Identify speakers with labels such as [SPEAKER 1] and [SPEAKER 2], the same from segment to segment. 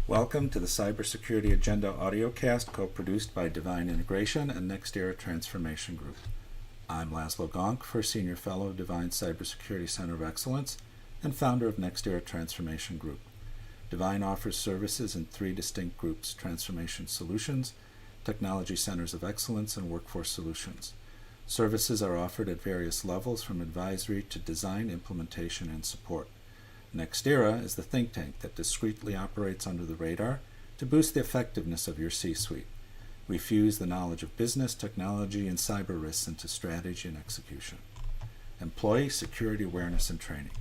[SPEAKER 1] Welcome to the Cybersecurity Agenda audiocast co-produced by Divine Integration and NextEra Transformation Group. I'm Laszlo Gonk, Senior Fellow of Divine Cybersecurity Center of Excellence and founder of NextEra Transformation Group. Divine offers services in three distinct groups: Transformation Solutions, Technology Centers of Excellence, and Workforce Solutions. Services are offered at various levels from advisory to design, implementation, and support. NextEra is the think tank that discreetly operates under the radar to boost the effectiveness of your C-suite. We fuse the knowledge of business, technology, and cyber risks into strategy and execution. Employee security awareness and training.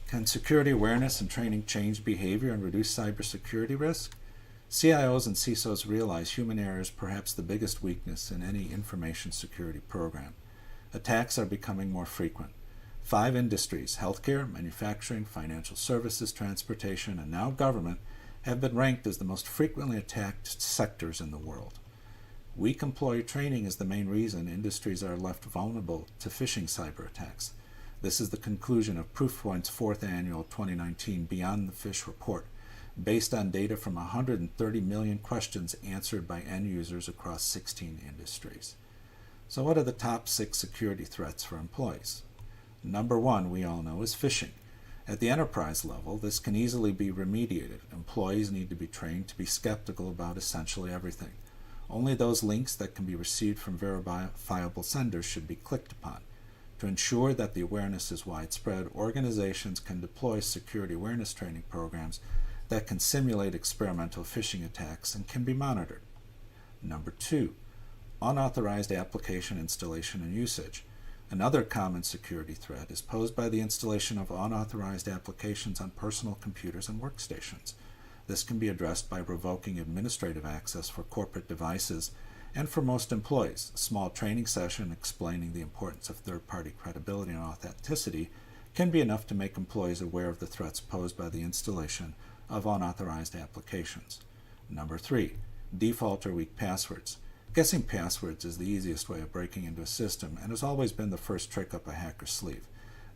[SPEAKER 1] Can security awareness and training change behavior and reduce cybersecurity risk? CIOs and CISOs realize human error is perhaps the biggest weakness in any information security program. Attacks are becoming more frequent. 5 industries, healthcare, manufacturing, financial services, transportation, and now government, have been ranked as the most frequently attacked sectors in the world. Weak employee training is the main reason industries are left vulnerable to phishing cyber attacks. This is the conclusion of Proofpoint's 4th annual 2019 Beyond the Phish report, based on data from 130 million questions answered by end users across 16 industries. So what are the top 6 security threats for employees? Number 1, we all know, is phishing. At the enterprise level, this can easily be remediated. Employees need to be trained to be skeptical about essentially everything. Only those links that can be received from verifiable senders should be clicked upon. To ensure that the awareness is widespread, organizations can deploy security awareness training programs that can simulate experimental phishing attacks and can be monitored. Number 2, unauthorized application installation and usage. Another common security threat is posed by the installation of unauthorized applications on personal computers and workstations. This can be addressed by revoking administrative access for corporate devices, and for most employees, a small training session explaining the importance of third-party credibility and authenticity can be enough to make employees aware of the threats posed by the installation of unauthorized applications. Number 3, default or weak passwords. Guessing passwords is the easiest way of breaking into a system and has always been the first trick up a hacker's sleeve.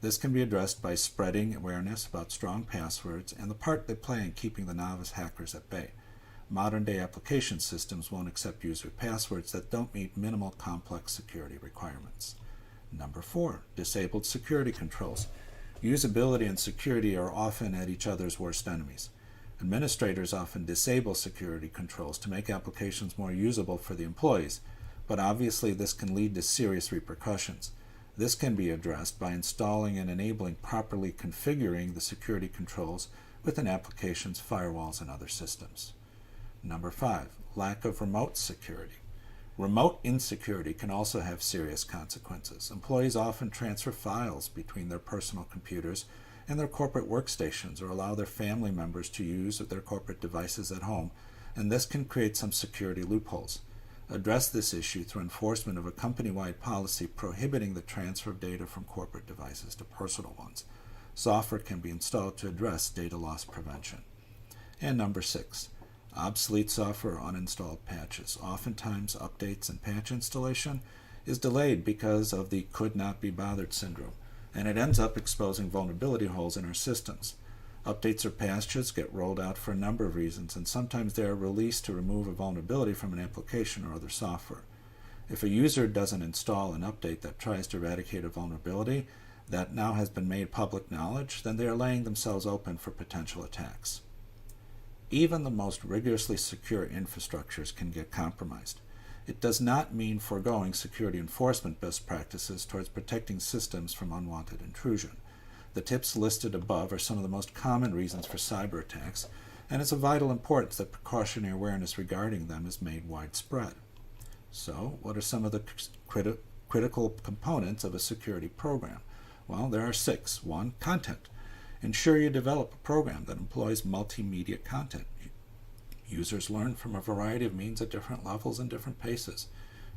[SPEAKER 1] This can be addressed by spreading awareness about strong passwords and the part they play in keeping the novice hackers at bay. Modern-day application systems won't accept user passwords that don't meet minimal complex security requirements. Number 4, disabled security controls. Usability and security are often at each other's worst enemies. Administrators often disable security controls to make applications more usable for the employees, but obviously this can lead to serious repercussions. This can be addressed by installing and enabling properly configuring the security controls within applications, firewalls, and other systems. Number 5, lack of remote security. Remote insecurity can also have serious consequences. Employees often transfer files between their personal computers and their corporate workstations, or allow their family members to use their corporate devices at home, and this can create some security loopholes. Address this issue through enforcement of a company-wide policy prohibiting the transfer of data from corporate devices to personal ones. Software can be installed to address data loss prevention. And number 6, obsolete software or uninstalled patches. Oftentimes, updates and patch installation is delayed because of the could not be bothered syndrome, and it ends up exposing vulnerability holes in our systems. Updates or patches get rolled out for a number of reasons, and sometimes they are released to remove a vulnerability from an application or other software. If a user doesn't install an update that tries to eradicate a vulnerability that now has been made public knowledge, then they are laying themselves open for potential attacks. Even the most rigorously secure infrastructures can get compromised. It does not mean foregoing security enforcement best practices towards protecting systems from unwanted intrusion. The tips listed above are some of the most common reasons for cyber attacks, and it's of vital importance that precautionary awareness regarding them is made widespread. So, what are some of the critical components of a security program? Well, there are 6. 1, content. Ensure you develop a program that employs multimedia content. Users learn from a variety of means at different levels and different paces.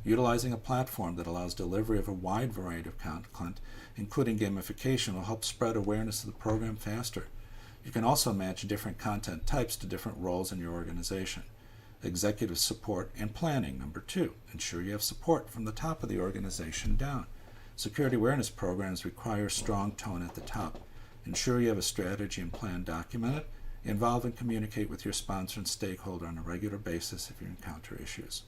[SPEAKER 1] Utilizing a platform that allows delivery of a wide variety of content, including gamification, will help spread awareness of the program faster. You can also match different content types to different roles in your organization. Executive support and planning. Number 2, ensure you have support from the top of the organization down. Security awareness programs require strong tone at the top. Ensure you have a strategy and plan documented. Involve and communicate with your sponsor and stakeholder on a regular basis if you encounter issues.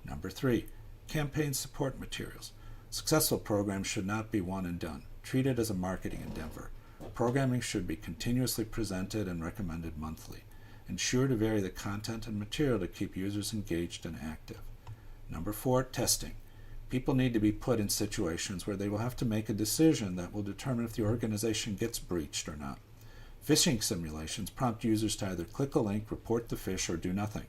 [SPEAKER 1] Number 3, campaign support materials. Successful programs should not be one and done. Treat it as a marketing endeavor. Programming should be continuously presented and recommended monthly. Ensure to vary the content and material to keep users engaged and active. Number 4, testing. People need to be put in situations where they will have to make a decision that will determine if the organization gets breached or not. Phishing simulations prompt users to either click a link, report the phish, or do nothing.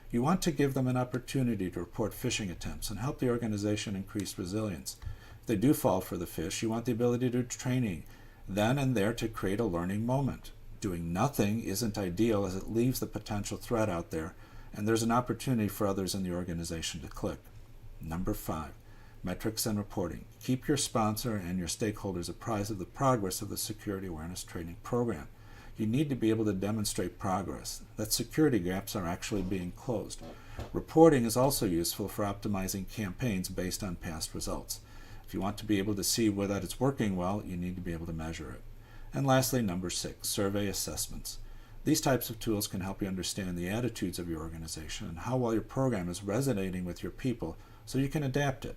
[SPEAKER 1] You want to give them an opportunity to report phishing attempts and help the organization increase resilience. If they do fall for the phish, you want the ability to do training then and there to create a learning moment. Doing nothing isn't ideal as it leaves the potential threat out there, and there's an opportunity for others in the organization to click. Number 5, metrics and reporting. Keep your sponsor and your stakeholders apprised of the progress of the Security Awareness Training Program. You need to be able to demonstrate progress, that security gaps are actually being closed. Reporting is also useful for optimizing campaigns based on past results. If you want to be able to see whether it's working well, you need to be able to measure it. And lastly, number 6, survey assessments. These types of tools can help you understand the attitudes of your organization and how well your program is resonating with your people so you can adapt it.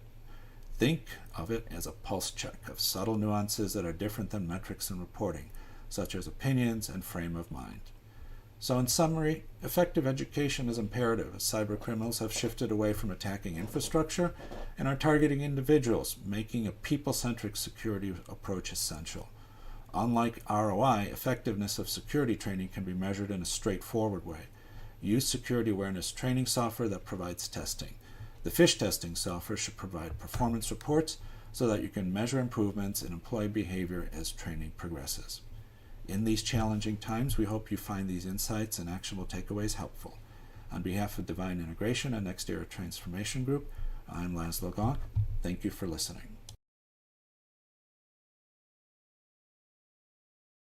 [SPEAKER 1] Think of it as a pulse check of subtle nuances that are different than metrics and reporting, such as opinions and frame of mind. So in summary, effective education is imperative as cyber criminals have shifted away from attacking infrastructure and are targeting individuals, making a people-centric security approach essential. Unlike ROI, effectiveness of security training can be measured in a straightforward way. Use security awareness training software that provides testing. The phish testing software should provide performance reports so that you can measure improvements in employee behavior as training progresses. In these challenging times, we hope you find these insights and actionable takeaways helpful. On behalf of Divine Integration and Next Era Transformation Group, I'm Laszlo Gonk. Thank you for listening.